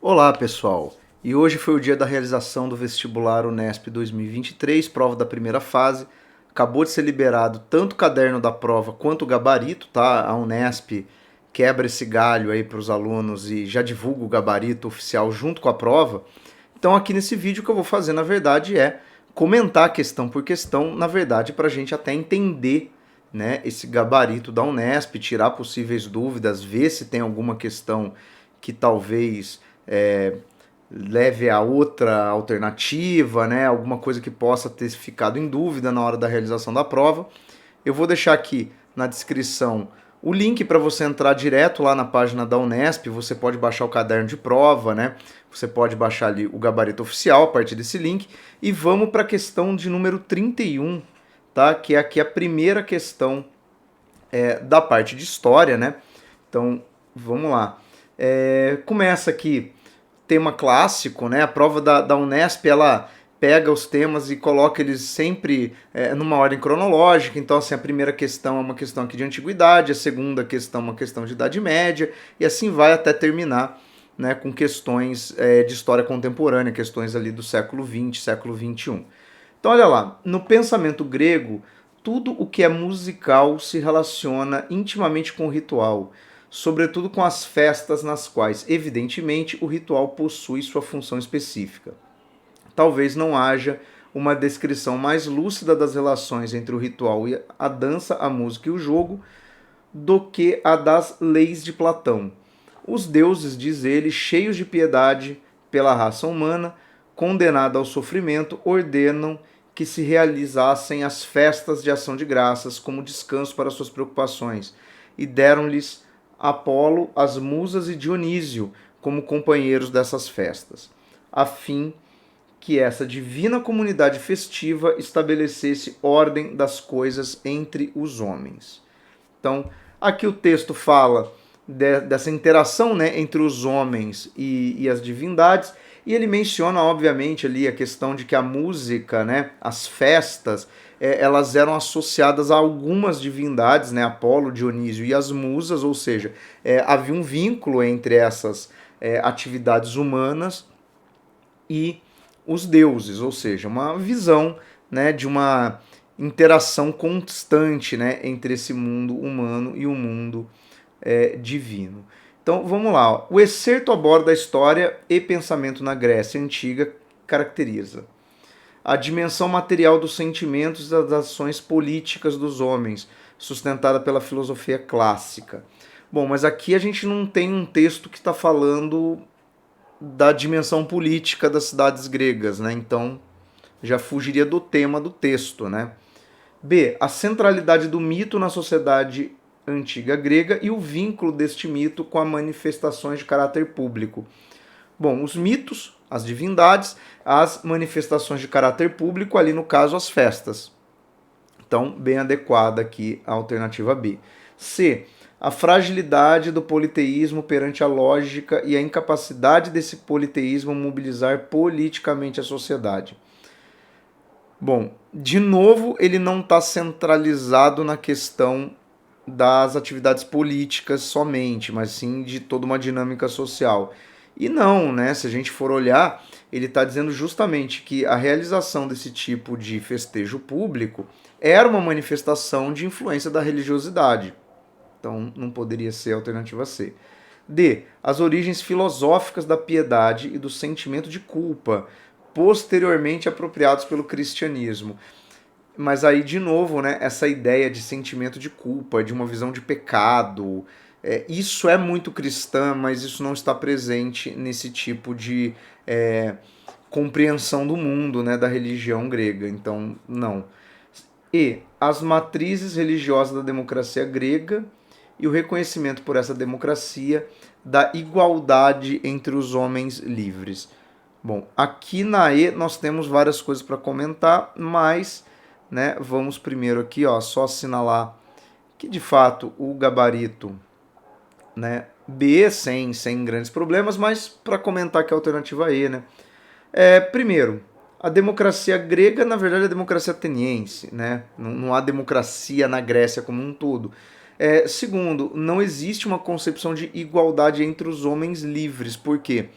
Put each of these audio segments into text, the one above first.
Olá, pessoal! E hoje foi o dia da realização do vestibular Unesp 2023, prova da primeira fase. Acabou de ser liberado tanto o caderno da prova quanto o gabarito, tá? A Unesp quebra esse galho aí para os alunos e já divulga o gabarito oficial junto com a prova. Então, aqui nesse vídeo o que eu vou fazer, na verdade, é comentar questão por questão, na verdade, para a gente até entender, né, esse gabarito da Unesp, tirar possíveis dúvidas, ver se tem alguma questão que talvez leve a outra alternativa, né? Alguma coisa que possa ter ficado em dúvida na hora da realização da prova. Eu vou deixar aqui na descrição o link para você entrar direto lá na página da Unesp. Você pode baixar o caderno de prova, né? Você pode baixar ali o gabarito oficial a partir desse link. E vamos para a questão de número 31, tá? Que é aqui a primeira questão da parte de história, né? Então, vamos lá. Começa aqui tema clássico, né? A prova da Unesp, ela pega os temas e coloca eles sempre numa ordem cronológica. Então, assim, a primeira questão é uma questão aqui de antiguidade, a segunda questão é uma questão de Idade Média, e assim vai até terminar, né, com questões de história contemporânea, questões ali do século XX, século XXI. Então, olha lá, no pensamento grego, tudo o que é musical se relaciona intimamente com o ritual, sobretudo com as festas nas quais, evidentemente, o ritual possui sua função específica. Talvez não haja uma descrição mais lúcida das relações entre o ritual e a dança, a música e o jogo do que a das leis de Platão. Os deuses, diz ele, cheios de piedade pela raça humana, condenada ao sofrimento, ordenam que se realizassem as festas de ação de graças como descanso para suas preocupações, e deram-lhes Apolo, as musas e Dionísio como companheiros dessas festas, a fim que essa divina comunidade festiva estabelecesse ordem das coisas entre os homens. Então, aqui o texto fala dessa interação, né, entre os homens e as divindades, e ele menciona, obviamente, ali a questão de que a música, né, as festas, elas eram associadas a algumas divindades, né, Apolo, Dionísio e as musas, ou seja, havia um vínculo entre essas atividades humanas e os deuses, ou seja, uma visão, né, de uma interação constante, né, entre esse mundo humano e o mundo divino. Então vamos lá. O excerto aborda a história e pensamento na Grécia Antiga, caracteriza a dimensão material dos sentimentos e das ações políticas dos homens, sustentada pela filosofia clássica. Bom, mas aqui a gente não tem um texto que está falando da dimensão política das cidades gregas, né? Então já fugiria do tema do texto, né? B. A centralidade do mito na sociedade antiga grega e o vínculo deste mito com as manifestações de caráter público. Bom, os mitos, as divindades, as manifestações de caráter público, ali no caso as festas. Então, bem adequada aqui a alternativa B. C. A fragilidade do politeísmo perante a lógica e a incapacidade desse politeísmo mobilizar politicamente a sociedade. Bom, de novo, ele não está centralizado na questão das atividades políticas somente, mas sim de toda uma dinâmica social. E não, né? Se a gente for olhar, ele está dizendo justamente que a realização desse tipo de festejo público era uma manifestação de influência da religiosidade. Então não poderia ser a alternativa C. D. As origens filosóficas da piedade e do sentimento de culpa, posteriormente apropriados pelo cristianismo. Mas aí, de novo, né, essa ideia de sentimento de culpa, de uma visão de pecado, isso é muito cristã, mas isso não está presente nesse tipo de compreensão do mundo, né, da religião grega. Então, não. E as matrizes religiosas da democracia grega e o reconhecimento por essa democracia da igualdade entre os homens livres. Bom, aqui na E nós temos várias coisas para comentar, mas, né, vamos primeiro aqui, ó, só assinalar que de fato o gabarito, né, B sem grandes problemas, mas para comentar que a alternativa E, né? Primeiro, a democracia grega, na verdade, é a democracia ateniense, né? Não há democracia na Grécia como um todo. Segundo, não existe uma concepção de igualdade entre os homens livres. Por quê?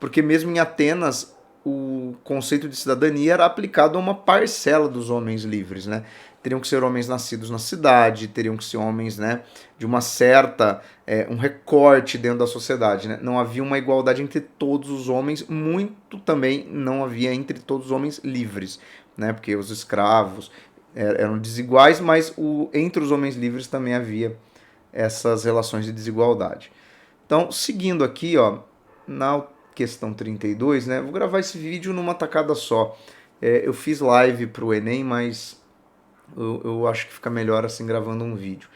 porque mesmo em Atenas o conceito de cidadania era aplicado a uma parcela dos homens livres, né? Teriam que ser homens nascidos na cidade, teriam que ser homens, né, de uma certa, um recorte dentro da sociedade, né? Não havia uma igualdade entre todos os homens, muito também não havia entre todos os homens livres, né? Porque os escravos eram desiguais, mas entre os homens livres também havia essas relações de desigualdade. Então, seguindo aqui, ó, na questão 32, né? Vou gravar esse vídeo numa tacada só. Eu fiz live para o Enem, mas eu acho que fica melhor assim gravando um vídeo.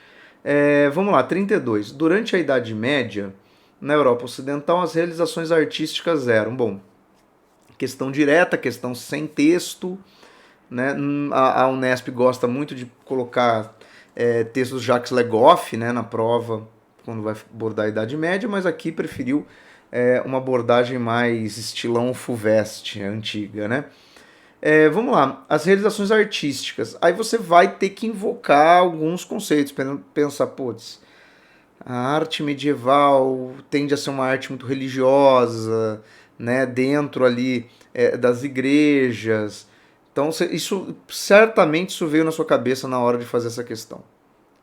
Vamos lá, 32. Durante a Idade Média, na Europa Ocidental, as realizações artísticas eram, bom, questão direta, questão sem texto, né? A Unesp gosta muito de colocar textos Jacques Le Goff, né, na prova, quando vai abordar a Idade Média, mas aqui preferiu uma abordagem mais estilão Fuvest, antiga, né? Vamos lá, as realizações artísticas. Aí você vai ter que invocar alguns conceitos, pensar, putz, a arte medieval tende a ser uma arte muito religiosa, né, dentro ali das igrejas. Então, isso certamente isso veio na sua cabeça na hora de fazer essa questão.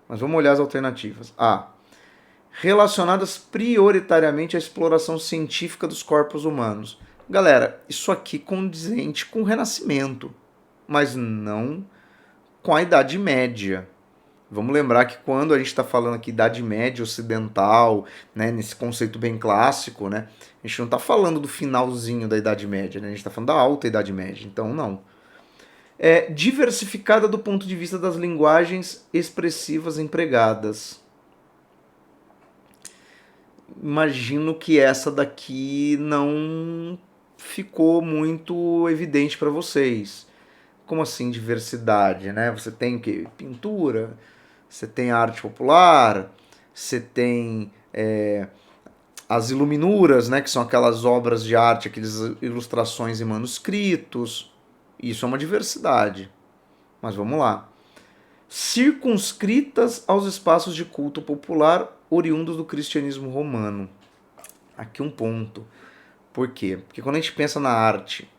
Mas vamos olhar as alternativas. A. Relacionadas prioritariamente à exploração científica dos corpos humanos. Galera, isso aqui condizente com o Renascimento, mas não com a Idade Média. Vamos lembrar que quando a gente está falando aqui Idade Média ocidental, né, nesse conceito bem clássico, né, a gente não está falando do finalzinho da Idade Média, né, a gente está falando da Alta Idade Média, então não. Diversificada do ponto de vista das linguagens expressivas empregadas. Imagino que essa daqui não ficou muito evidente para vocês. Como assim diversidade, né? Você tem que pintura, você tem arte popular, você tem as iluminuras, né? Que são aquelas obras de arte, aquelas ilustrações em manuscritos. Isso é uma diversidade. Mas vamos lá. Circunscritas aos espaços de culto popular oriundos do cristianismo romano. Aqui um ponto. Por quê? Porque quando a gente pensa na arte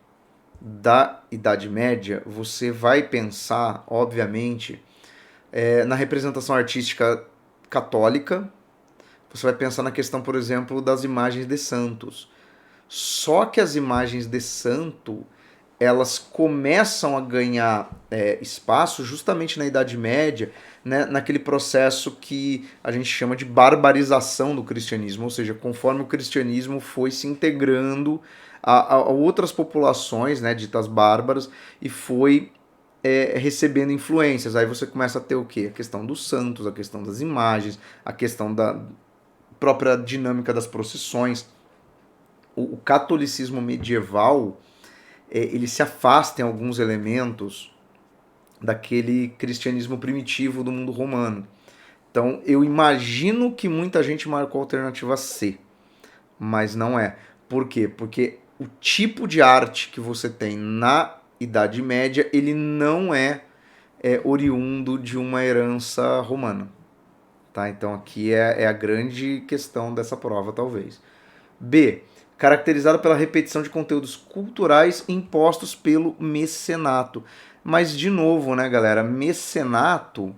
da Idade Média, você vai pensar, obviamente, na representação artística católica, você vai pensar na questão, por exemplo, das imagens de santos. Só que as imagens de santo, elas começam a ganhar espaço justamente na Idade Média, né, naquele processo que a gente chama de barbarização do cristianismo, ou seja, conforme o cristianismo foi se integrando a outras populações, né, ditas bárbaras, e foi recebendo influências. Aí você começa a ter o quê? A questão dos santos, a questão das imagens, a questão da própria dinâmica das procissões. O catolicismo medieval, ele se afasta em alguns elementos daquele cristianismo primitivo do mundo romano. Então, eu imagino que muita gente marcou a alternativa C, mas não é. Por quê? Porque o tipo de arte que você tem na Idade Média, ele não é oriundo de uma herança romana. Tá? Então, aqui é a grande questão dessa prova, talvez. B. Caracterizado pela repetição de conteúdos culturais impostos pelo mecenato. Mas, de novo, né, galera, mecenato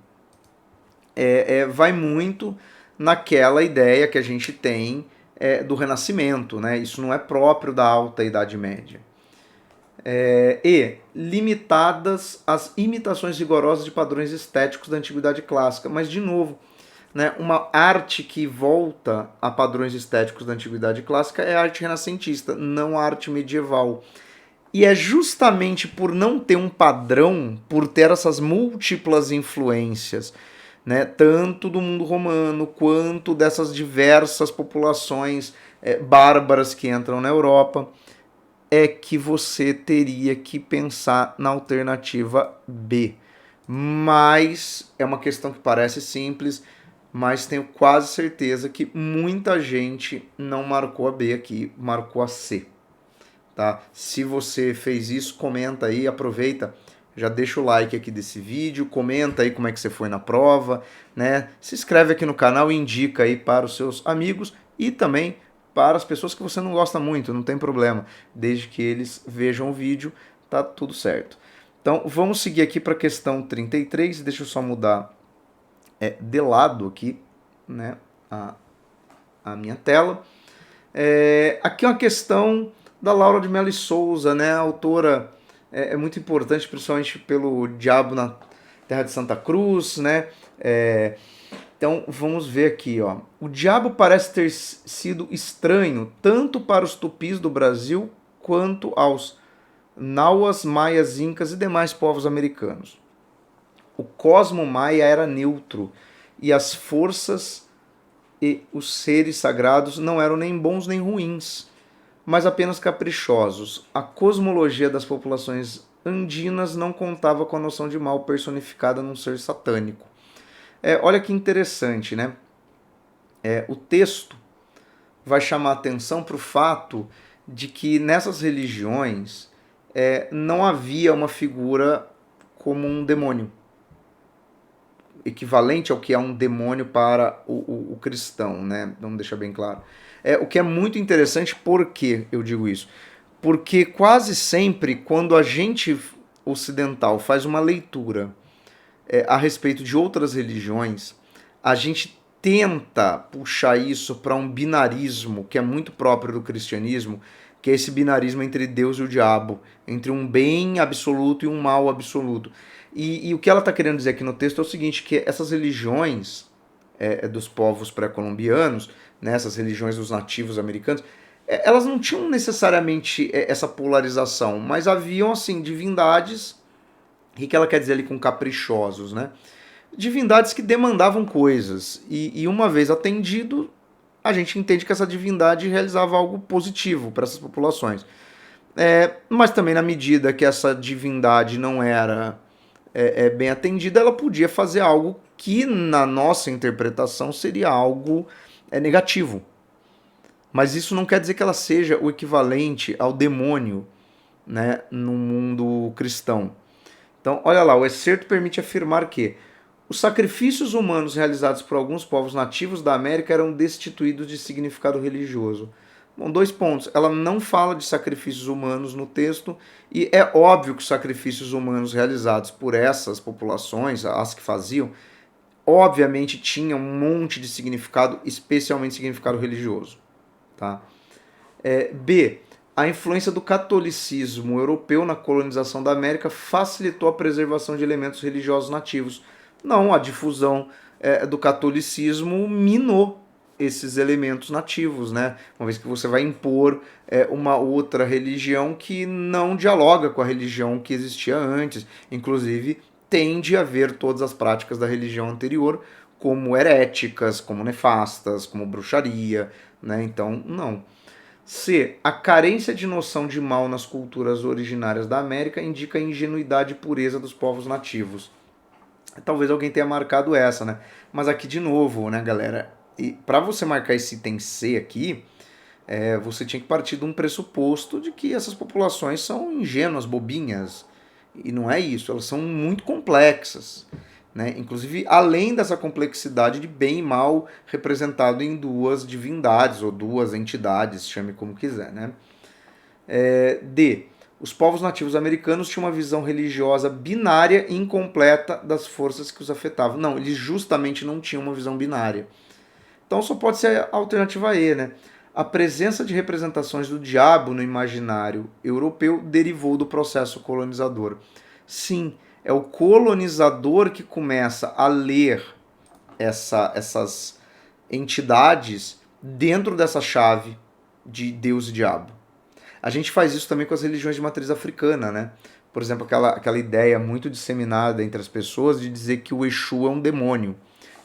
vai muito naquela ideia que a gente tem do Renascimento, né? Isso não é próprio da Alta Idade Média. E limitadas às imitações rigorosas de padrões estéticos da Antiguidade Clássica. Mas, de novo, né, uma arte que volta a padrões estéticos da Antiguidade Clássica é a arte renascentista, não a arte medieval. E é justamente por não ter um padrão, por ter essas múltiplas influências, né, tanto do mundo romano quanto dessas diversas populações bárbaras que entram na Europa, é que você teria que pensar na alternativa B. Mas é uma questão que parece simples, mas tenho quase certeza que muita gente não marcou a B aqui, marcou a C. Tá? Se você fez isso, comenta aí, aproveita, já deixa o like aqui desse vídeo, comenta aí como é que você foi na prova, né? Se inscreve aqui no canal e indica aí para os seus amigos e também para as pessoas que você não gosta muito, não tem problema, desde que eles vejam o vídeo, tá tudo certo. Então vamos seguir aqui para a questão 33, deixa eu só mudar de lado aqui, né, a minha tela. Aqui é uma questão da Laura de Mello e Souza, né, a autora é muito importante, principalmente pelo Diabo na Terra de Santa Cruz, né, então vamos ver aqui, ó. O diabo parece ter sido estranho tanto para os tupis do Brasil quanto aos nauas, maias, incas e demais povos americanos. O cosmo maia era neutro e as forças e os seres sagrados não eram nem bons nem ruins, mas apenas caprichosos. A cosmologia das populações andinas não contava com a noção de mal personificada num ser satânico. Olha que interessante, né? O texto vai chamar atenção para o fato de que nessas religiões não havia uma figura como um demônio, equivalente ao que é um demônio para o cristão, né? Vamos deixar bem claro. O que é muito interessante, por que eu digo isso? Porque quase sempre, quando a gente ocidental faz uma leitura a respeito de outras religiões, a gente tenta puxar isso para um binarismo que é muito próprio do cristianismo, que é esse binarismo entre Deus e o diabo, entre um bem absoluto e um mal absoluto. E o que ela está querendo dizer aqui no texto é o seguinte, que essas religiões dos povos pré-colombianos, né, essas religiões dos nativos americanos, elas não tinham necessariamente essa polarização, mas haviam assim divindades. O que ela quer dizer ali com caprichosos, né? Divindades que demandavam coisas. E uma vez atendido, a gente entende que essa divindade realizava algo positivo para essas populações. Mas também na medida que essa divindade não era bem atendida, ela podia fazer algo que na nossa interpretação seria algo negativo. Mas isso não quer dizer que ela seja o equivalente ao demônio, né, no mundo cristão. Então, olha lá, o excerto permite afirmar que os sacrifícios humanos realizados por alguns povos nativos da América eram destituídos de significado religioso. Bom, 2 pontos. Ela não fala de sacrifícios humanos no texto, e é óbvio que os sacrifícios humanos realizados por essas populações, as que faziam, obviamente tinham um monte de significado, especialmente significado religioso. Tá? B. A influência do catolicismo europeu na colonização da América facilitou a preservação de elementos religiosos nativos. Não, a difusão do catolicismo minou esses elementos nativos, né? Uma vez que você vai impor uma outra religião que não dialoga com a religião que existia antes, inclusive tende a ver todas as práticas da religião anterior como heréticas, como nefastas, como bruxaria, né? Então, não. C. A carência de noção de mal nas culturas originárias da América indica a ingenuidade e pureza dos povos nativos. Talvez alguém tenha marcado essa, né? Mas aqui de novo, né, galera? E para você marcar esse item C aqui, você tinha que partir de um pressuposto de que essas populações são ingênuas, bobinhas. E não é isso, elas são muito complexas. Né? Inclusive, além dessa complexidade de bem e mal representado em duas divindades ou duas entidades, chame como quiser. Né? D. Os povos nativos americanos tinham uma visão religiosa binária e incompleta das forças que os afetavam. Não, eles justamente não tinham uma visão binária. Então só pode ser a alternativa E, né? A presença de representações do diabo no imaginário europeu derivou do processo colonizador. Sim, é o colonizador que começa a ler essas entidades dentro dessa chave de Deus e diabo. A gente faz isso também com as religiões de matriz africana, né? Por exemplo, aquela ideia muito disseminada entre as pessoas de dizer que o Exu é um demônio,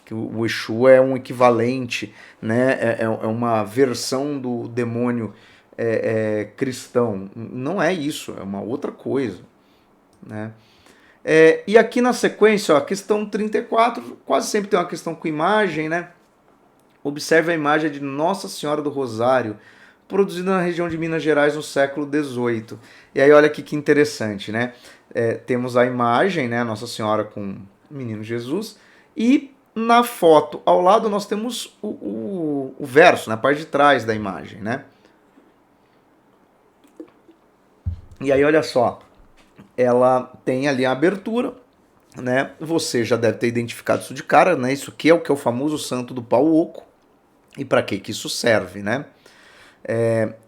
que o Exu é um equivalente, né? É uma versão do demônio cristão. Não é isso, é uma outra coisa, né? E aqui na sequência, ó, a questão 34, quase sempre tem uma questão com imagem, né? Observe a imagem de Nossa Senhora do Rosário, produzida na região de Minas Gerais no século XVIII. E aí olha aqui que interessante, né? Temos a imagem, né? Nossa Senhora com o menino Jesus, e Na foto ao lado nós temos o verso, na parte de trás da imagem, né? E aí olha só, ela tem ali a abertura, né? Você já deve ter identificado isso de cara, né? Isso aqui é o famoso santo do pau oco. E para que isso serve, né?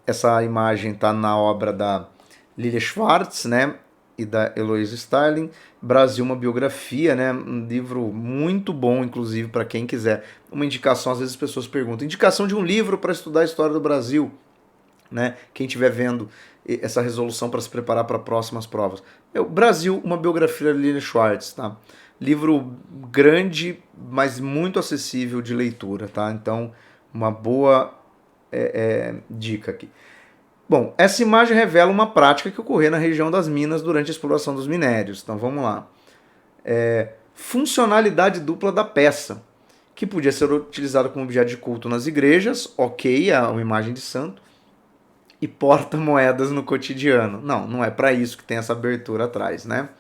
Essa imagem está na obra da Lilia Schwartz, né? E da Eloise Starling. Brasil, uma biografia, né? Um livro muito bom, inclusive, para quem quiser. Uma indicação, às vezes as pessoas perguntam: indicação de um livro para estudar a história do Brasil, né? Quem estiver vendo essa resolução para se preparar para próximas provas. Brasil, uma biografia da Lilia Schwartz, tá? Livro grande, mas muito acessível de leitura, tá? Então, uma boa dica aqui. Bom, essa imagem revela uma prática que ocorreu na região das Minas durante a exploração dos minérios. Então vamos lá. Funcionalidade dupla da peça, que podia ser utilizada como objeto de culto nas igrejas, ok, é uma imagem de santo, e porta-moedas no cotidiano. Não, não é para isso que tem essa abertura atrás, né?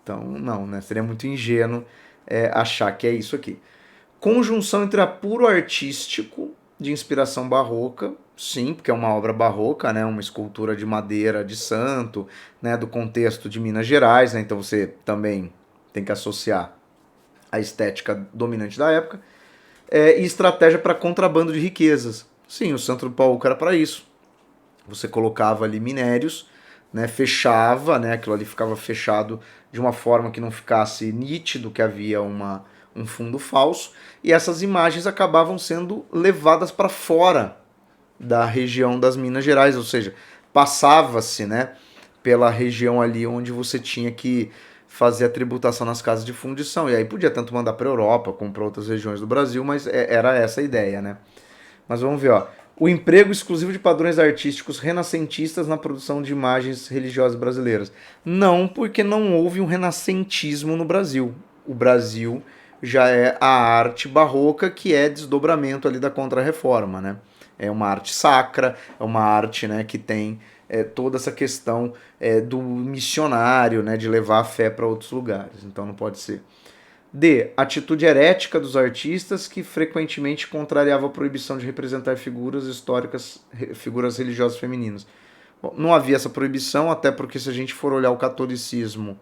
Então, não, né? Seria muito ingênuo achar que é isso aqui. Conjunção entre apuro artístico de inspiração barroca, sim, porque é uma obra barroca, né, uma escultura de madeira de santo, né, do contexto de Minas Gerais, né, então você também tem que associar a estética dominante da época, e estratégia para contrabando de riquezas. Sim, o Santo do Pau era para isso. Você colocava ali minérios, né, fechava, né, aquilo ali ficava fechado de uma forma que não ficasse nítido que havia um fundo falso, e essas imagens acabavam sendo levadas para fora da região das Minas Gerais, ou seja, passava-se, né, pela região ali onde você tinha que fazer a tributação nas casas de fundição, e aí podia tanto mandar para a Europa como para outras regiões do Brasil, mas era essa a ideia, né? Mas vamos ver, ó. O emprego exclusivo de padrões artísticos renascentistas na produção de imagens religiosas brasileiras. Não, porque não houve um renascentismo no Brasil. O Brasil já é a arte barroca, que é desdobramento ali da Contra-Reforma, né? É uma arte sacra, é uma arte, né, que tem toda essa questão do missionário, né, de levar a fé para outros lugares. Então não pode ser. D. Atitude herética dos artistas que frequentemente contrariava a proibição de representar figuras históricas, figuras religiosas femininas. Bom, não havia essa proibição, até porque se a gente for olhar o catolicismo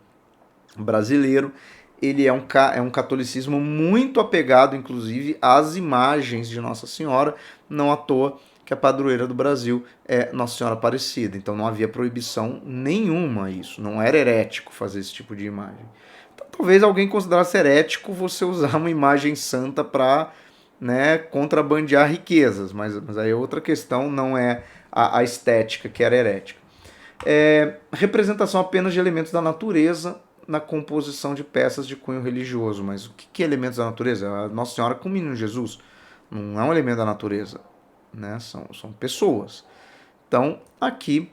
brasileiro, ele é um catolicismo muito apegado, inclusive, às imagens de Nossa Senhora, não à toa que a padroeira do Brasil é Nossa Senhora Aparecida. Então não havia proibição nenhuma a isso, não era herético fazer esse tipo de imagem. Então, talvez alguém considerasse herético você usar uma imagem santa para, né, contrabandear riquezas, mas aí é outra questão, não é a estética que era herética. Representação apenas de elementos da natureza na composição de peças de cunho religioso. Mas o que é elementos da natureza? A Nossa Senhora com o Menino Jesus não é um elemento da natureza, né? São pessoas. Então, aqui,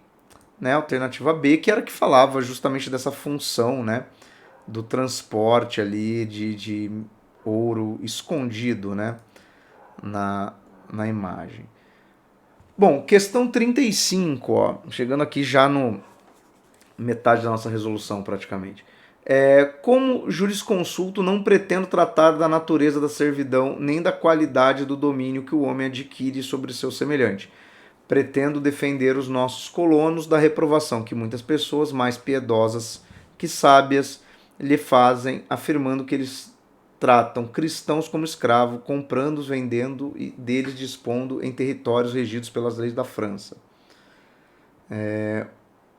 né, a alternativa B, que era que falava justamente dessa função, né, do transporte ali de ouro escondido, né, na imagem. Bom, questão 35, ó, chegando aqui já no metade da nossa resolução praticamente. Como jurisconsulto, não pretendo tratar da natureza da servidão nem da qualidade do domínio que o homem adquire sobre seu semelhante. Pretendo defender os nossos colonos da reprovação que muitas pessoas mais piedosas que sábias lhe fazem, afirmando que eles tratam cristãos como escravos, comprando-os, vendendo e deles dispondo em territórios regidos pelas leis da França.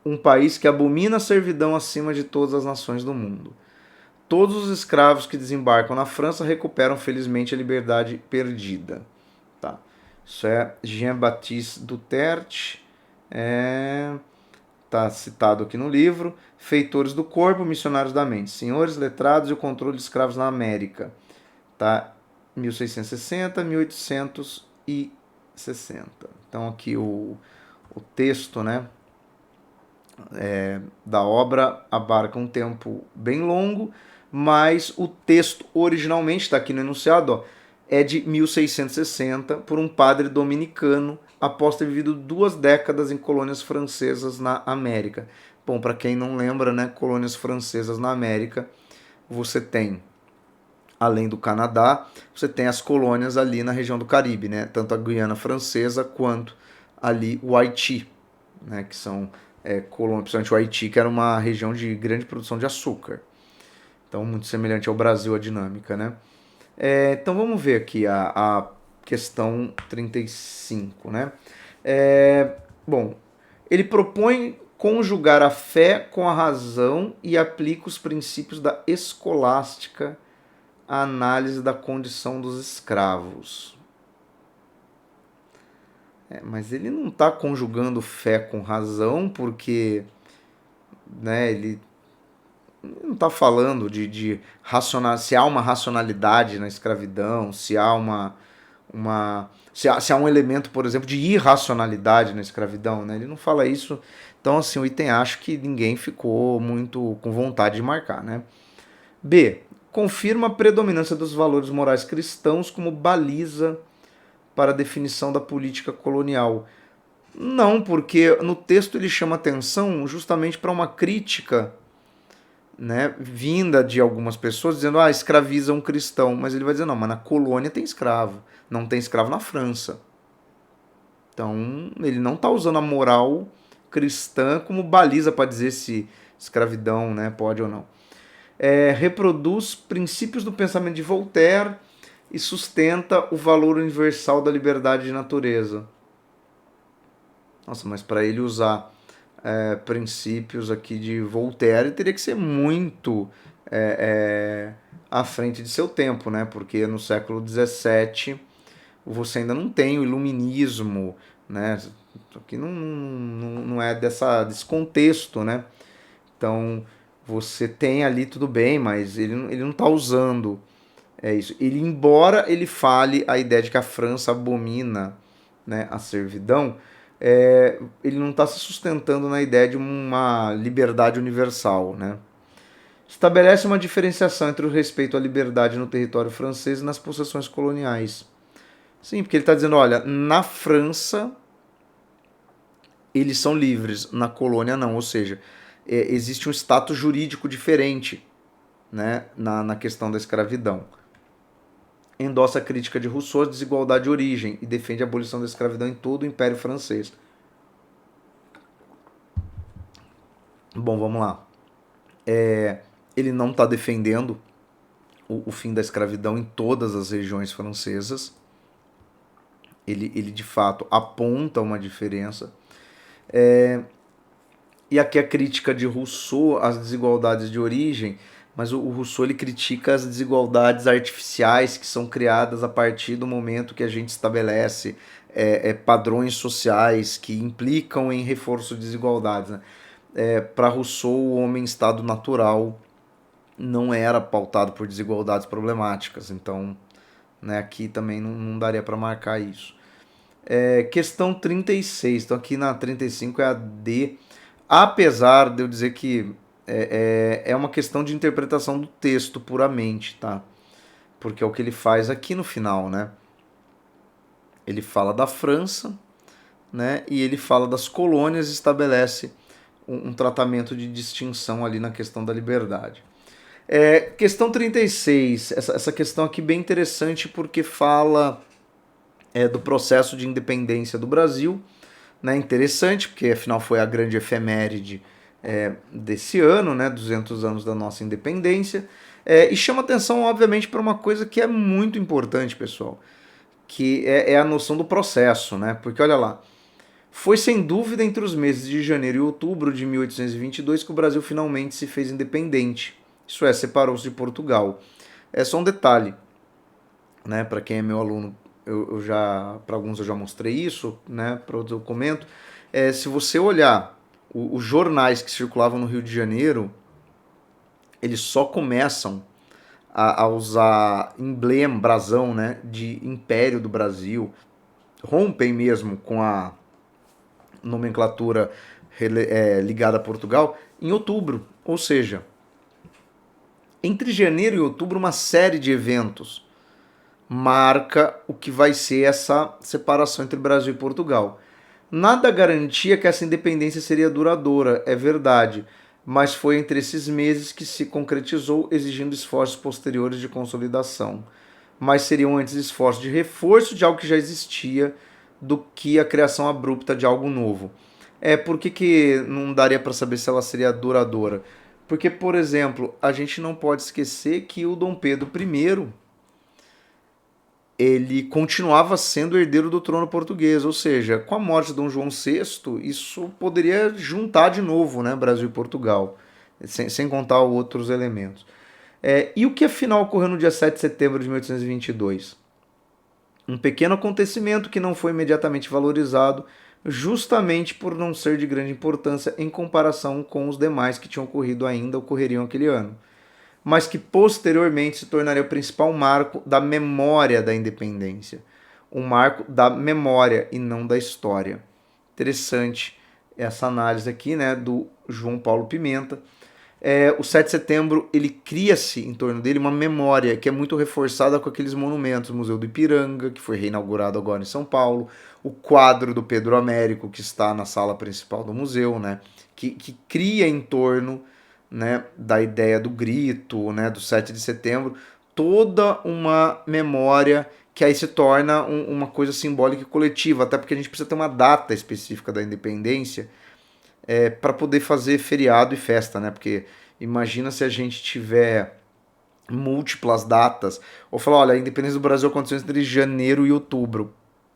Um país que abomina a servidão acima de todas as nações do mundo. Todos os escravos que desembarcam na França recuperam felizmente a liberdade perdida. Tá. Isso é Jean-Baptiste Duterte, está citado aqui no livro. Feitores do corpo, missionários da mente, senhores letrados e o controle de escravos na América. Tá? 1660, 1860. Então aqui o texto, né, da obra abarca um tempo bem longo, mas o texto originalmente, está aqui no enunciado, ó, é de 1660, por um padre dominicano, após ter vivido 2 décadas em colônias francesas na América. Bom, para quem não lembra, né, colônias francesas na América, você tem além do Canadá, você tem as colônias ali na região do Caribe, né? Tanto a Guiana Francesa quanto ali o Haiti, né? Que são colônias, principalmente o Haiti, que era uma região de grande produção de açúcar. Então, muito semelhante ao Brasil a dinâmica, né? Então, vamos ver aqui a questão 35, né? Bom, ele propõe conjugar a fé com a razão e aplica os princípios da escolástica à análise da condição dos escravos. Mas ele não está conjugando fé com razão, porque, né, ele não está falando de se há uma racionalidade na escravidão, se há se há um elemento, por exemplo, de irracionalidade na escravidão, né? Ele não fala isso. Então, assim, o item acho que ninguém ficou muito com vontade de marcar, né? B. Confirma a predominância dos valores morais cristãos como baliza para a definição da política colonial. Não, porque no texto ele chama atenção justamente para uma crítica, né, vinda de algumas pessoas dizendo, escraviza um cristão. Mas ele vai dizer, não, mas na colônia tem escravo. Não tem escravo na França. Então, ele não está usando a moral cristã como baliza para dizer se escravidão, né, pode ou não. Reproduz princípios do pensamento de Voltaire e sustenta o valor universal da liberdade de natureza. Nossa, mas para ele usar princípios aqui de Voltaire, teria que ser muito à frente de seu tempo, né? Porque no século XVII você ainda não tem o iluminismo, né? Aqui não é desse contexto, né? Então você tem ali tudo bem, mas ele não está usando isso. Ele, embora ele fale a ideia de que a França abomina, né, a servidão, ele não está se sustentando na ideia de uma liberdade universal, né? Estabelece uma diferenciação entre o respeito à liberdade no território francês e nas possessões coloniais. Sim, porque ele está dizendo, olha, na França eles são livres, na colônia não, ou seja, existe um status jurídico diferente, né, na questão da escravidão. Endossa a crítica de Rousseau à desigualdade de origem e defende a abolição da escravidão em todo o Império Francês. Bom, vamos lá. Ele não está defendendo o fim da escravidão em todas as regiões francesas. Ele de fato aponta uma diferença. E aqui a crítica de Rousseau às desigualdades de origem, mas o Rousseau ele critica as desigualdades artificiais que são criadas a partir do momento que a gente estabelece padrões sociais que implicam em reforço de desigualdades, né? Para Rousseau, o homem em estado natural não era pautado por desigualdades problemáticas, então, né, aqui também não daria para marcar isso. Questão 36, então aqui na 35 é a D, apesar de eu dizer que é uma questão de interpretação do texto puramente, tá? Porque é o que ele faz aqui no final, né? Ele fala da França, né? E ele fala das colônias e estabelece um tratamento de distinção ali na questão da liberdade. Questão 36, essa questão aqui bem interessante porque fala do processo de independência do Brasil, né? Interessante, porque afinal foi a grande efeméride desse ano, né? 200 anos da nossa independência, e chama atenção, obviamente, para uma coisa que é muito importante, pessoal, que é a noção do processo, né? Porque olha lá, foi sem dúvida entre os meses de janeiro e outubro de 1822 que o Brasil finalmente se fez independente, isso é, separou-se de Portugal. É só um detalhe, né? Para quem é meu aluno, para alguns eu já mostrei isso, né? Para outros eu comento. Se você olhar os jornais que circulavam no Rio de Janeiro, eles só começam a usar emblema, brasão, né, de Império do Brasil, rompem mesmo com a nomenclatura ligada a Portugal em outubro, ou seja, entre janeiro e outubro uma série de eventos marca o que vai ser essa separação entre Brasil e Portugal. Nada garantia que essa independência seria duradoura, é verdade, mas foi entre esses meses que se concretizou, exigindo esforços posteriores de consolidação. Mas seriam antes esforços de reforço de algo que já existia do que a criação abrupta de algo novo. Por que não daria para saber se ela seria duradoura? Porque, por exemplo, a gente não pode esquecer que o Dom Pedro I ele continuava sendo herdeiro do trono português, ou seja, com a morte de Dom João VI, isso poderia juntar de novo, né, Brasil e Portugal, sem contar outros elementos. E o que afinal ocorreu no dia 7 de setembro de 1822? Um pequeno acontecimento que não foi imediatamente valorizado, justamente por não ser de grande importância em comparação com os demais que tinham ocorreriam aquele ano, mas que posteriormente se tornaria o principal marco da memória da independência. Um marco da memória e não da história. Interessante essa análise aqui, né, do João Paulo Pimenta. O 7 de setembro, ele cria-se em torno dele uma memória que é muito reforçada com aqueles monumentos, o Museu do Ipiranga, que foi reinaugurado agora em São Paulo, o quadro do Pedro Américo, que está na sala principal do museu, né, que cria em torno, né, da ideia do grito, né, do 7 de setembro, toda uma memória que aí se torna uma coisa simbólica e coletiva, até porque a gente precisa ter uma data específica da independência, para poder fazer feriado e festa, né? Porque imagina se a gente tiver múltiplas datas, ou falar, olha, a independência do Brasil aconteceu entre janeiro e outubro.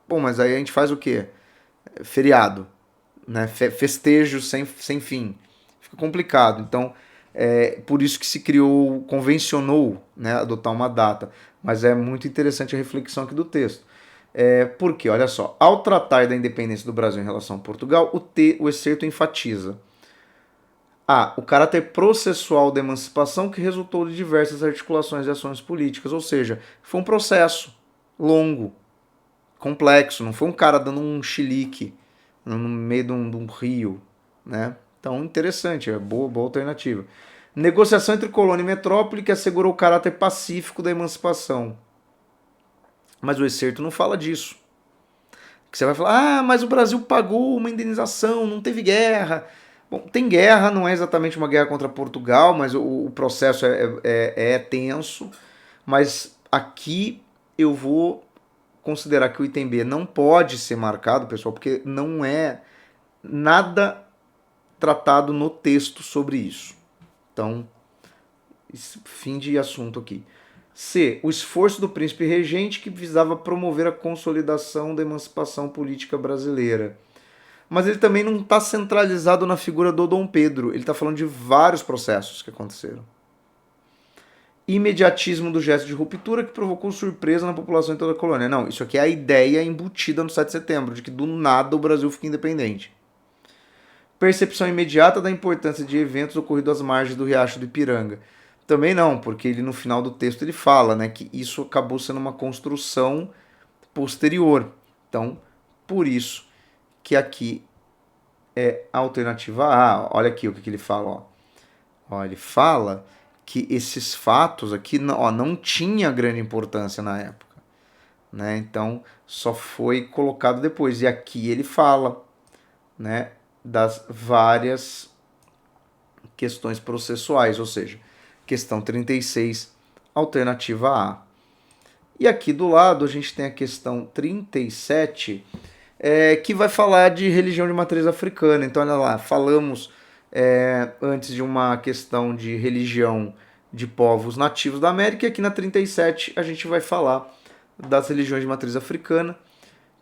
Bom, mas aí a gente faz o quê? Feriado, né? Festejo sem fim. Fica complicado. Então, por isso que se criou, convencionou, né, adotar uma data. Mas é muito interessante a reflexão aqui do texto. Porque, olha só, ao tratar da independência do Brasil em relação a Portugal, o excerto enfatiza o caráter processual da emancipação que resultou de diversas articulações e ações políticas, ou seja, foi um processo longo, complexo, não foi um cara dando um chilique no meio de um rio, né? Então, interessante, boa alternativa. Negociação entre colônia e metrópole que assegurou o caráter pacífico da emancipação. Mas o excerto não fala disso. Que você vai falar, mas o Brasil pagou uma indenização, não teve guerra. Bom, tem guerra, não é exatamente uma guerra contra Portugal, mas o processo é tenso. Mas aqui eu vou considerar que o item B não pode ser marcado, pessoal, porque não é nada tratado no texto sobre isso. Então, fim de assunto aqui. C. O esforço do príncipe regente que visava promover a consolidação da emancipação política brasileira. Mas ele também não está centralizado na figura do Dom Pedro. Ele está falando de vários processos que aconteceram. Imediatismo do gesto de ruptura que provocou surpresa na população em toda a colônia. Não, isso aqui é a ideia embutida no 7 de setembro, de que do nada o Brasil fica independente. Percepção imediata da importância de eventos ocorridos às margens do Riacho do Ipiranga. Também não, porque ele no final do texto ele fala, né, que isso acabou sendo uma construção posterior. Então, por isso que aqui é a alternativa A. Olha aqui o que ele fala. Ele fala que esses fatos aqui não tinha grande importância na época, né? Então, só foi colocado depois. E aqui ele fala, né, das várias questões processuais, ou seja, questão 36, alternativa A. E aqui do lado a gente tem a questão 37, que vai falar de religião de matriz africana. Então, olha lá, falamos antes de uma questão de religião de povos nativos da América, e aqui na 37 a gente vai falar das religiões de matriz africana,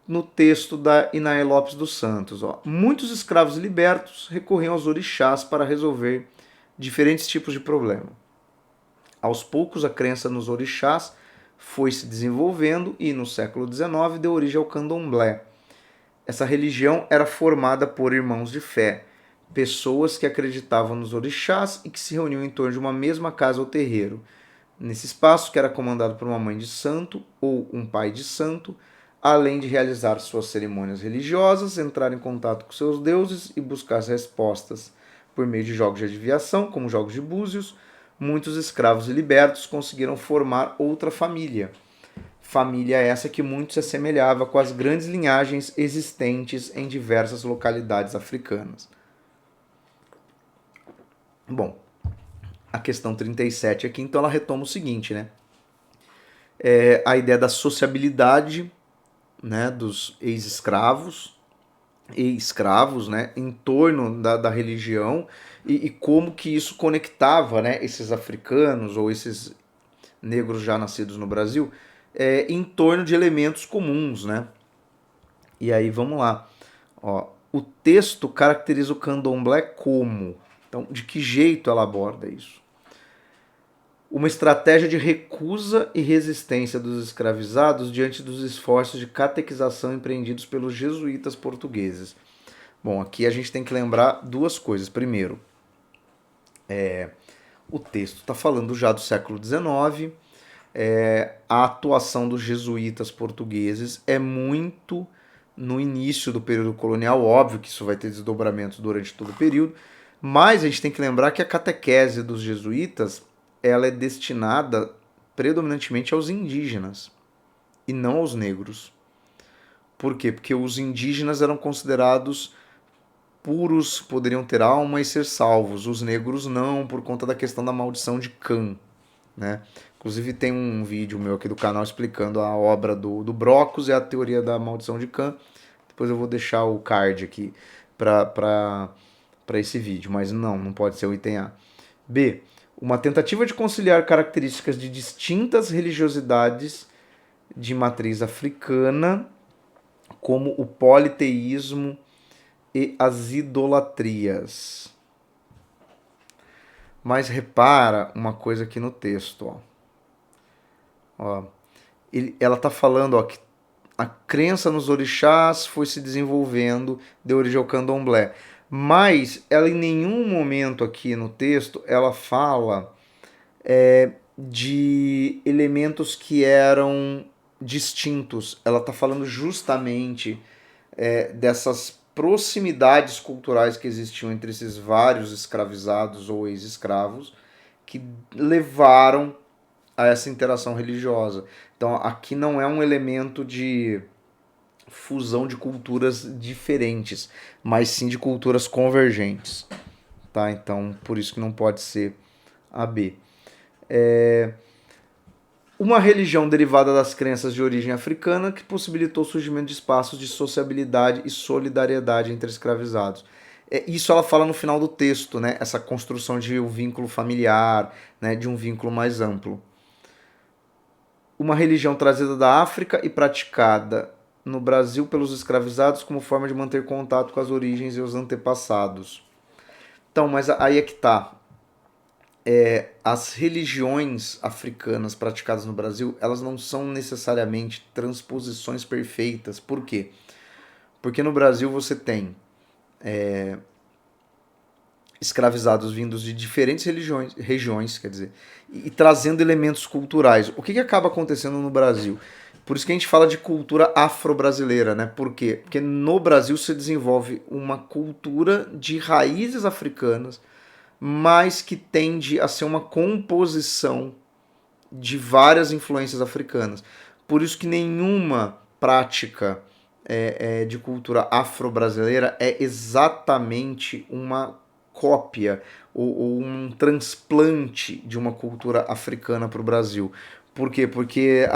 no texto da Inaê Lopes dos Santos. Muitos escravos libertos recorriam aos orixás para resolver diferentes tipos de problema. Aos poucos, a crença nos orixás foi se desenvolvendo e, no século XIX, deu origem ao candomblé. Essa religião era formada por irmãos de fé, pessoas que acreditavam nos orixás e que se reuniam em torno de uma mesma casa ou terreiro. Nesse espaço, que era comandado por uma mãe de santo ou um pai de santo, além de realizar suas cerimônias religiosas, entrar em contato com seus deuses e buscar as respostas por meio de jogos de adivinhação, como jogos de búzios, muitos escravos e libertos conseguiram formar outra família. Família essa que muito se assemelhava com as grandes linhagens existentes em diversas localidades africanas. Bom, a questão 37 aqui, então ela retoma o seguinte, né? A ideia da sociabilidade, né, dos ex-escravos e escravos, né, em torno da religião e como que isso conectava, né, esses africanos ou esses negros já nascidos no Brasil em torno de elementos comuns, né? E aí vamos lá. Ó, o texto caracteriza o candomblé como? Então, de que jeito ela aborda isso? Uma estratégia de recusa e resistência dos escravizados diante dos esforços de catequização empreendidos pelos jesuítas portugueses. Bom, aqui a gente tem que lembrar duas coisas. Primeiro, o texto está falando já do século XIX, a atuação dos jesuítas portugueses é muito no início do período colonial, óbvio que isso vai ter desdobramentos durante todo o período, mas a gente tem que lembrar que a catequese dos jesuítas ela é destinada predominantemente aos indígenas e não aos negros. Por quê? Porque os indígenas eram considerados puros, poderiam ter alma e ser salvos. Os negros não, por conta da questão da maldição de Cã, né? Inclusive tem um vídeo meu aqui do canal explicando a obra do Brocos e a teoria da maldição de Cã. Depois eu vou deixar o card aqui para esse vídeo, mas não pode ser o item A. B. Uma tentativa de conciliar características de distintas religiosidades de matriz africana, como o politeísmo e as idolatrias. Mas repara uma coisa aqui no texto, ó. Ó, ela está falando ó, que a crença nos orixás foi se desenvolvendo, deu origem ao candomblé. Mas ela em nenhum momento aqui no texto ela fala de elementos que eram distintos. Ela está falando justamente dessas proximidades culturais que existiam entre esses vários escravizados ou ex-escravos que levaram a essa interação religiosa. Então aqui não é um elemento de fusão de culturas diferentes, mas sim de culturas convergentes. Tá? Então por isso que não pode ser a B. Uma religião derivada das crenças de origem africana que possibilitou o surgimento de espaços de sociabilidade e solidariedade entre escravizados. Isso ela fala no final do texto, né? Essa construção de um vínculo familiar, né? De um vínculo mais amplo. Uma religião trazida da África e praticada no Brasil pelos escravizados como forma de manter contato com as origens e os antepassados. Então, mas aí é que tá. As religiões africanas praticadas no Brasil, elas não são necessariamente transposições perfeitas. Por quê? Porque no Brasil você tem escravizados vindos de diferentes regiões, quer dizer, e trazendo elementos culturais. O que acaba acontecendo no Brasil? Por isso que a gente fala de cultura afro-brasileira, né? Por quê? Porque no Brasil se desenvolve uma cultura de raízes africanas, mas que tende a ser uma composição de várias influências africanas. Por isso que nenhuma prática de cultura afro-brasileira é exatamente uma cópia ou um transplante de uma cultura africana para o Brasil. Por quê? Porque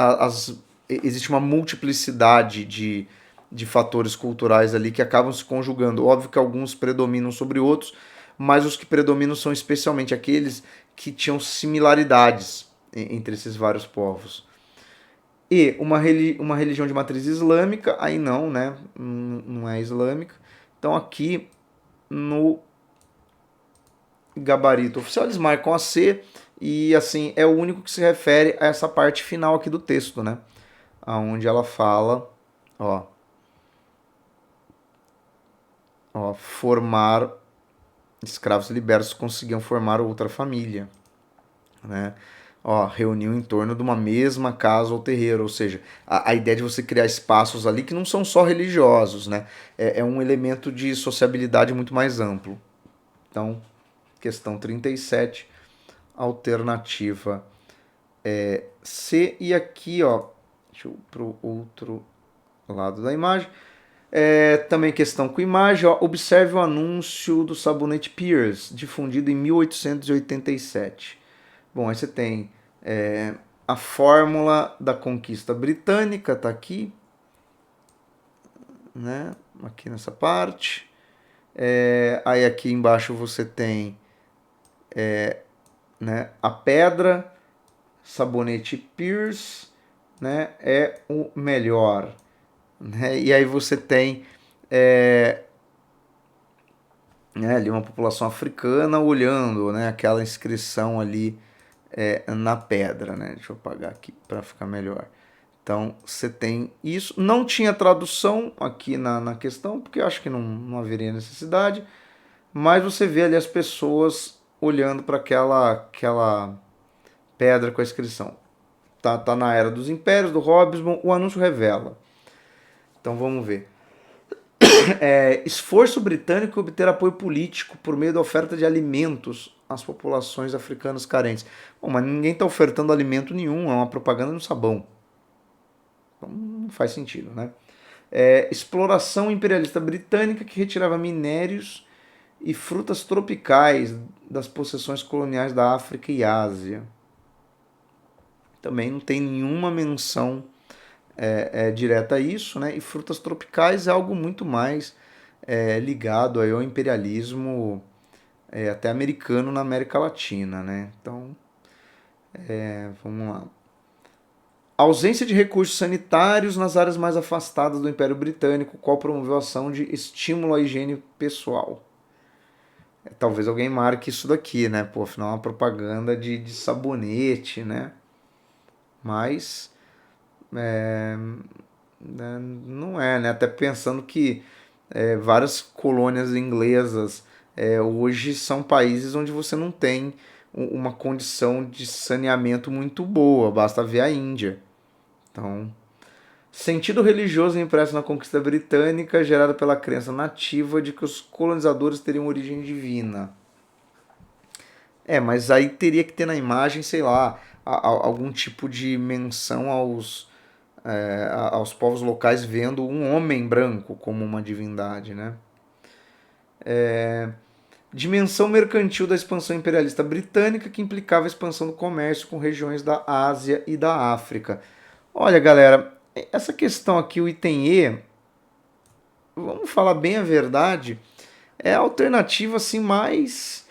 existe uma multiplicidade de fatores culturais ali que acabam se conjugando. Óbvio que alguns predominam sobre outros, mas os que predominam são especialmente aqueles que tinham similaridades entre esses vários povos. E uma religião de matriz islâmica, aí não, né? Não é islâmica. Então aqui no gabarito oficial eles marcam a C e assim é o único que se refere a essa parte final aqui do texto, né? Aonde ela fala, formar escravos libertos conseguiam formar outra família, né? Reuniu em torno de uma mesma casa ou terreiro, ou seja, a ideia de você criar espaços ali que não são só religiosos, né? É um elemento de sociabilidade muito mais amplo. Então, questão 37, alternativa C. E aqui, deixa eu ir para o outro lado da imagem. Também questão com imagem, ó, observe o anúncio do sabonete Pierce, difundido em 1887. Bom, aí você tem a fórmula da conquista britânica, tá aqui, né? Aqui nessa parte. Aí aqui embaixo você tem né, a pedra, sabonete Pierce, né, é o melhor. Né? E aí você tem né, ali uma população africana olhando, né, aquela inscrição ali na pedra, né? Deixa eu apagar aqui para ficar melhor. Então você tem isso. Não tinha tradução aqui na questão, porque eu acho que não haveria necessidade, mas você vê ali as pessoas olhando para aquela pedra com a inscrição. Tá na era dos impérios, do Hobbesman, o anúncio revela. Então vamos ver. Esforço britânico obter apoio político por meio da oferta de alimentos às populações africanas carentes. Bom, mas ninguém está ofertando alimento nenhum, é uma propaganda no sabão. Então não faz sentido, né? Exploração imperialista britânica que retirava minérios e frutas tropicais das possessões coloniais da África e Ásia. Também não tem nenhuma menção direta a isso, né? E frutas tropicais é algo muito mais ligado aí ao imperialismo até americano na América Latina, né? Então, vamos lá. Ausência de recursos sanitários nas áreas mais afastadas do Império Britânico, qual promoveu a ação de estímulo à higiene pessoal. Talvez alguém marque isso daqui, né? Pô, afinal é uma propaganda de sabonete, né? Mas não é, né? Até pensando que várias colônias inglesas hoje são países onde você não tem uma condição de saneamento muito boa, basta ver a Índia. Então, sentido religioso impresso na conquista britânica, gerado pela crença nativa de que os colonizadores teriam origem divina. Mas aí teria que ter na imagem, sei lá, algum tipo de menção aos povos locais vendo um homem branco como uma divindade, né? Dimensão mercantil da expansão imperialista britânica que implicava a expansão do comércio com regiões da Ásia e da África. Olha, galera, essa questão aqui, o item E, vamos falar bem a verdade, é a alternativa assim mais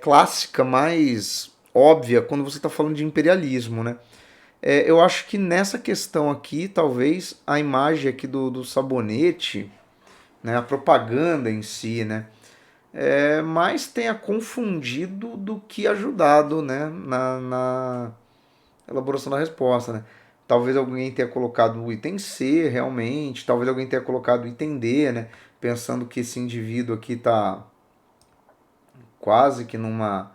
clássica, mais óbvia quando você está falando de imperialismo, né? Eu acho que nessa questão aqui, talvez a imagem aqui do sabonete, né, a propaganda em si, né, mais tenha confundido do que ajudado, né, na elaboração da resposta, né. Talvez alguém tenha colocado o item C realmente, talvez alguém tenha colocado o item D, né, pensando que esse indivíduo aqui está quase que numa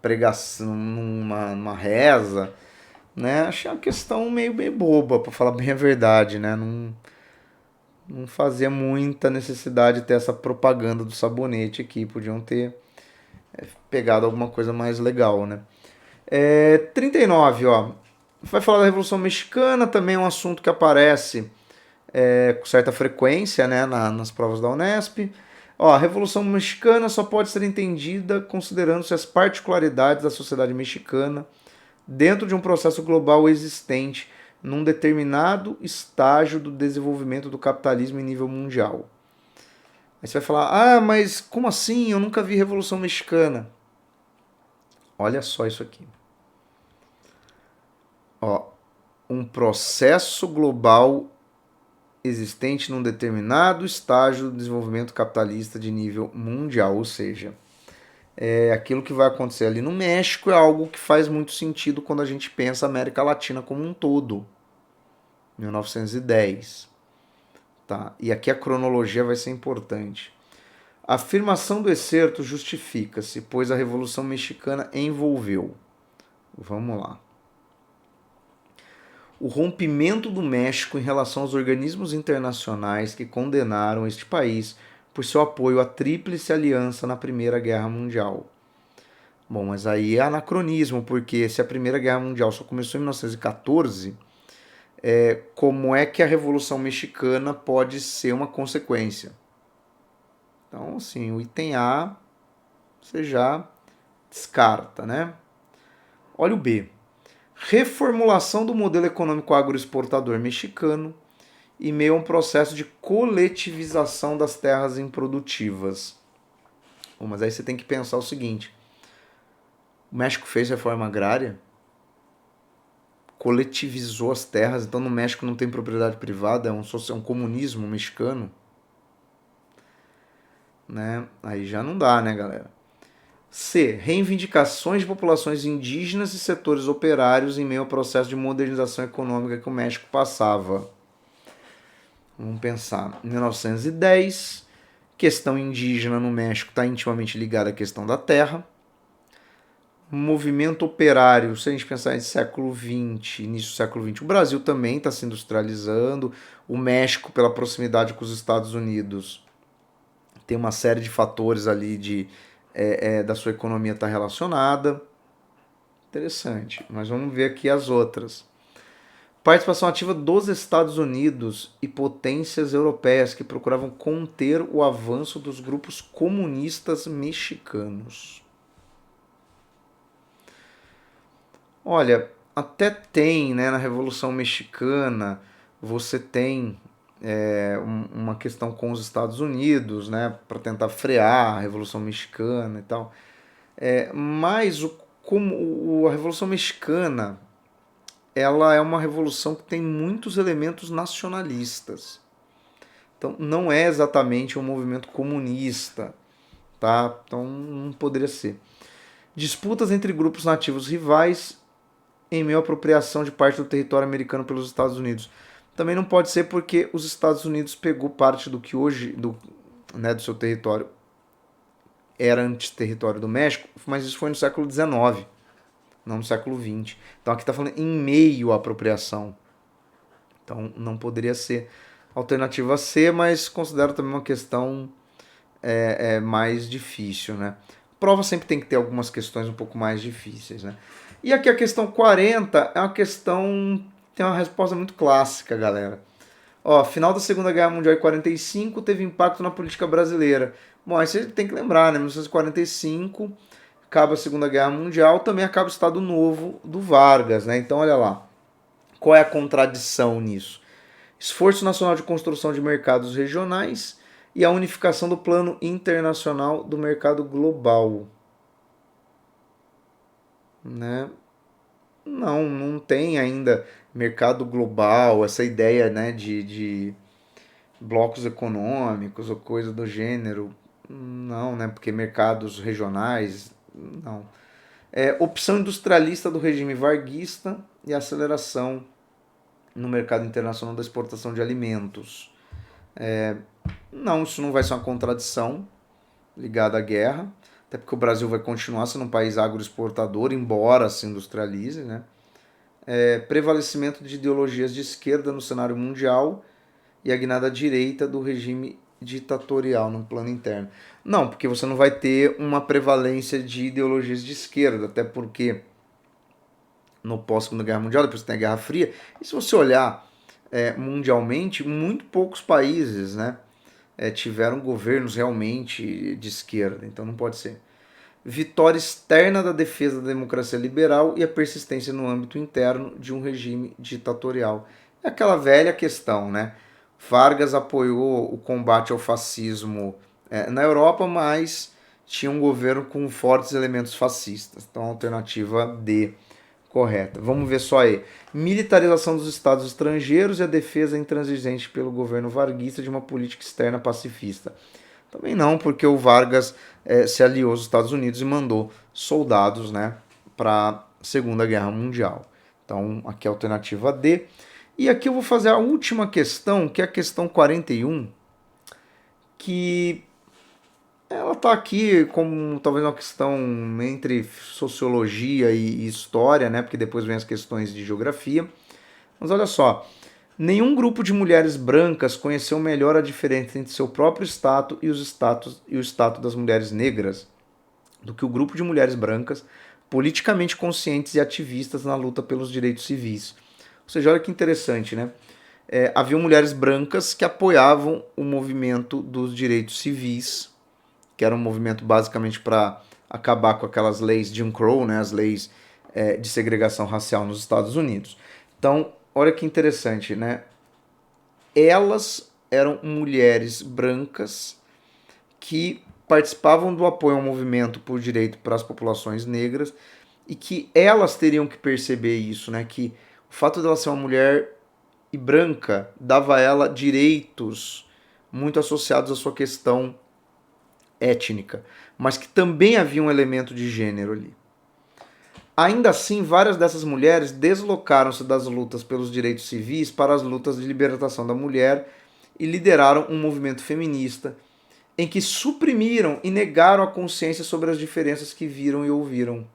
pregação, numa reza, né? Achei uma questão meio boba, para falar bem a verdade, né? Não fazia muita necessidade ter essa propaganda do sabonete aqui, podiam ter pegado alguma coisa mais legal, né? 39, ó. Vai falar da Revolução Mexicana, também é um assunto que aparece com certa frequência, né, nas provas da Unesp. Ó, a Revolução Mexicana só pode ser entendida considerando-se as particularidades da sociedade mexicana dentro de um processo global existente num determinado estágio do desenvolvimento do capitalismo em nível mundial. Aí você vai falar, mas como assim? Eu nunca vi Revolução Mexicana. Olha só isso aqui. Ó, um processo global existente num determinado estágio do desenvolvimento capitalista de nível mundial, ou seja, aquilo que vai acontecer ali no México é algo que faz muito sentido quando a gente pensa a América Latina como um todo. 1910. Tá? E aqui a cronologia vai ser importante. A afirmação do excerto justifica-se, pois a Revolução Mexicana envolveu. Vamos lá. O rompimento do México em relação aos organismos internacionais que condenaram este país por seu apoio à Tríplice Aliança na Primeira Guerra Mundial. Bom, mas aí é anacronismo, porque se a Primeira Guerra Mundial só começou em 1914, como é que a Revolução Mexicana pode ser uma consequência. Então, assim, o item A você já descarta, né? Olha o B. Reformulação do modelo econômico agroexportador mexicano e meio a um processo de coletivização das terras improdutivas. Bom, mas aí você tem que pensar o seguinte: o México fez reforma agrária, coletivizou as terras, então no México não tem propriedade privada, é um comunismo mexicano, né? Aí já não dá, né, galera? C. Reivindicações de populações indígenas e setores operários em meio ao processo de modernização econômica que o México passava. Vamos pensar. Em 1910, questão indígena no México está intimamente ligada à questão da terra. Movimento operário, se a gente pensar em século XX, início do século XX, o Brasil também está se industrializando. O México, pela proximidade com os Estados Unidos, tem uma série de fatores ali da sua economia estar relacionada. Interessante, mas vamos ver aqui as outras. Participação ativa dos Estados Unidos e potências europeias que procuravam conter o avanço dos grupos comunistas mexicanos. Olha, até tem, né, na Revolução Mexicana, você tem uma questão com os Estados Unidos, né, para tentar frear a Revolução Mexicana e tal. Mas a Revolução Mexicana, ela é uma revolução que tem muitos elementos nacionalistas. Então, não é exatamente um movimento comunista, tá? Então, não poderia ser. Disputas entre grupos nativos rivais em meio à apropriação de parte do território americano pelos Estados Unidos. Também não pode ser porque os Estados Unidos pegou parte do que hoje, do seu território, era antes território do México, mas isso foi no século XIX, não no século XX. Então aqui está falando em meio à apropriação. Então não poderia ser alternativa C, mas considero também uma questão mais difícil, né? A prova sempre tem que ter algumas questões um pouco mais difíceis, né? E aqui a questão 40 é uma questão, tem uma resposta muito clássica, galera. Ó, final da Segunda Guerra Mundial em 45 teve impacto na política brasileira. Bom, aí você tem que lembrar, né? Em 1945 acaba a Segunda Guerra Mundial, também acaba o Estado Novo do Vargas, né? Então olha lá, qual é a contradição nisso? Esforço nacional de construção de mercados regionais e a unificação do plano internacional do mercado global. Né? Não tem ainda mercado global, essa ideia, né, de blocos econômicos ou coisa do gênero. Não, né, porque mercados regionais, não. Opção industrialista do regime varguista e aceleração no mercado internacional da exportação de alimentos. Não, isso não vai ser uma contradição ligada à guerra, até porque o Brasil vai continuar sendo um país agroexportador, embora se industrialize, né? Prevalecimento de ideologias de esquerda no cenário mundial e a guinada direita do regime ditatorial no plano interno. Não, porque você não vai ter uma prevalência de ideologias de esquerda, até porque no pós-Segunda Guerra Mundial, depois tem a Guerra Fria, e se você olhar mundialmente, muito poucos países, né, tiveram governos realmente de esquerda, então não pode ser. Vitória externa da defesa da democracia liberal e a persistência no âmbito interno de um regime ditatorial. É aquela velha questão, né? Vargas apoiou o combate ao fascismo na Europa, mas tinha um governo com fortes elementos fascistas. Então, a alternativa D, correta. Vamos ver só aí. Militarização dos estados estrangeiros e a defesa intransigente pelo governo varguista de uma política externa pacifista. Também não, porque o Vargas se aliou aos Estados Unidos e mandou soldados, né, para a Segunda Guerra Mundial. Então, aqui é a alternativa D. E aqui eu vou fazer a última questão, que é a questão 41, que ela está aqui como talvez uma questão entre sociologia e história, né, porque depois vem as questões de geografia. Mas olha só, nenhum grupo de mulheres brancas conheceu melhor a diferença entre seu próprio status e o status das mulheres negras do que o grupo de mulheres brancas politicamente conscientes e ativistas na luta pelos direitos civis. Ou seja, olha que interessante, né? Haviam mulheres brancas que apoiavam o movimento dos direitos civis, que era um movimento basicamente para acabar com aquelas leis Jim Crow, né, as leis de segregação racial nos Estados Unidos. Então, olha que interessante, né? Elas eram mulheres brancas que participavam do apoio ao movimento por direito para as populações negras e que elas teriam que perceber isso, né? Que o fato dela ser uma mulher e branca dava a ela direitos muito associados à sua questão étnica, mas que também havia um elemento de gênero ali. Ainda assim, várias dessas mulheres deslocaram-se das lutas pelos direitos civis para as lutas de libertação da mulher e lideraram um movimento feminista em que suprimiram e negaram a consciência sobre as diferenças que viram e ouviram.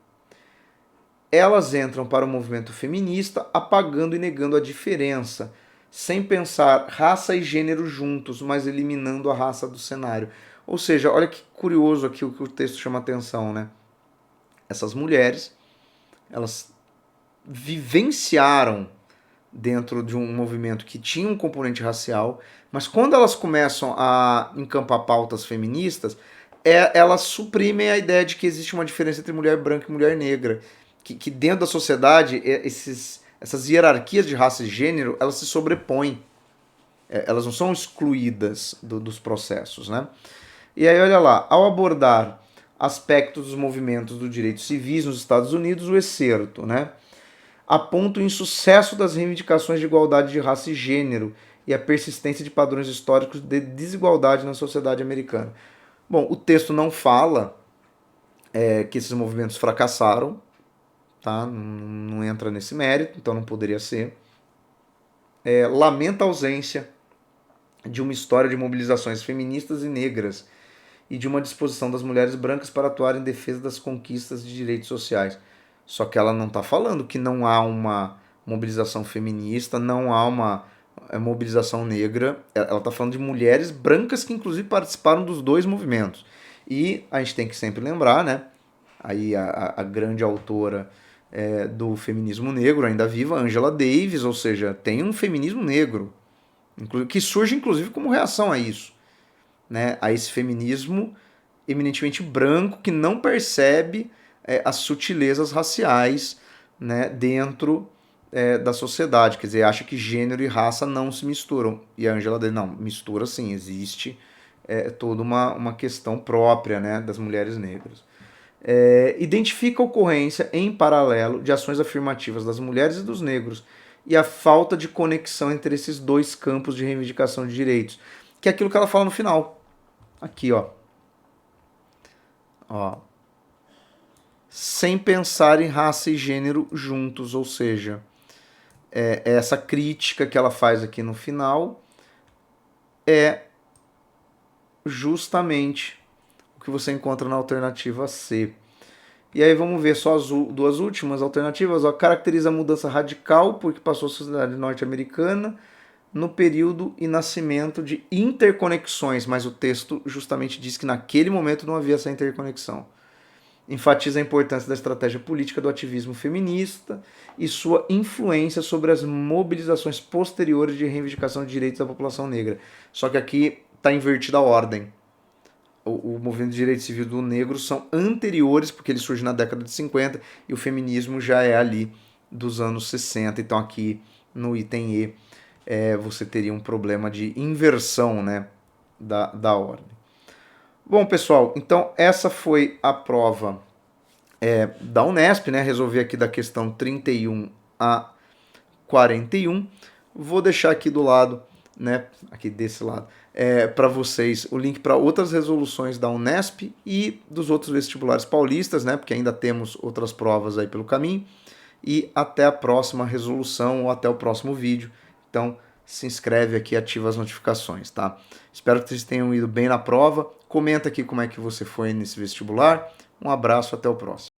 Elas entram para o movimento feminista apagando e negando a diferença, sem pensar raça e gênero juntos, mas eliminando a raça do cenário. Ou seja, olha que curioso aqui o que o texto chama atenção, né? Essas mulheres, elas vivenciaram dentro de um movimento que tinha um componente racial, mas quando elas começam a encampar pautas feministas, elas suprimem a ideia de que existe uma diferença entre mulher branca e mulher negra, que dentro da sociedade essas hierarquias de raça e gênero elas se sobrepõem, elas não são excluídas dos processos, né? E aí olha lá, ao abordar aspectos dos movimentos do direito civis nos Estados Unidos, o excerto, né, aponta o insucesso das reivindicações de igualdade de raça e gênero e a persistência de padrões históricos de desigualdade na sociedade americana. Bom, o texto não fala que esses movimentos fracassaram, tá? Não entra nesse mérito, então não poderia ser. Lamenta a ausência de uma história de mobilizações feministas e negras e de uma disposição das mulheres brancas para atuar em defesa das conquistas de direitos sociais. Só que ela não está falando que não há uma mobilização feminista, não há uma mobilização negra. Ela está falando de mulheres brancas que inclusive participaram dos dois movimentos. E a gente tem que sempre lembrar, né? Aí a grande autora do feminismo negro, ainda viva, Angela Davis, ou seja, tem um feminismo negro, que surge inclusive como reação a isso, né, a esse feminismo eminentemente branco que não percebe as sutilezas raciais, né, dentro da sociedade, quer dizer, acha que gênero e raça não se misturam. E a Angela diz, não, mistura sim, existe toda uma questão própria, né, das mulheres negras. Identifica a ocorrência em paralelo de ações afirmativas das mulheres e dos negros e a falta de conexão entre esses dois campos de reivindicação de direitos, que é aquilo que ela fala no final. Aqui, ó. Sem pensar em raça e gênero juntos, ou seja, essa crítica que ela faz aqui no final é justamente o que você encontra na alternativa C. E aí vamos ver só as duas últimas alternativas. Ó, caracteriza a mudança radical porque passou a sociedade norte-americana no período e nascimento de interconexões, mas o texto justamente diz que naquele momento não havia essa interconexão. Enfatiza a importância da estratégia política do ativismo feminista e sua influência sobre as mobilizações posteriores de reivindicação de direitos da população negra. Só que aqui está invertida a ordem. O movimento de direito civil do negro são anteriores, porque ele surge na década de 50, e o feminismo já é ali dos anos 60. Então aqui no item E você teria um problema de inversão, né, da ordem. Bom, pessoal, então essa foi a prova da Unesp, né? Resolvi aqui da questão 31 a 41. Vou deixar aqui do lado, né, aqui desse lado, para vocês o link para outras resoluções da Unesp e dos outros vestibulares paulistas, né, porque ainda temos outras provas aí pelo caminho. E até a próxima resolução ou até o próximo vídeo. Então, se inscreve aqui e ativa as notificações, tá? Espero que vocês tenham ido bem na prova. Comenta aqui como é que você foi nesse vestibular. Um abraço, até o próximo.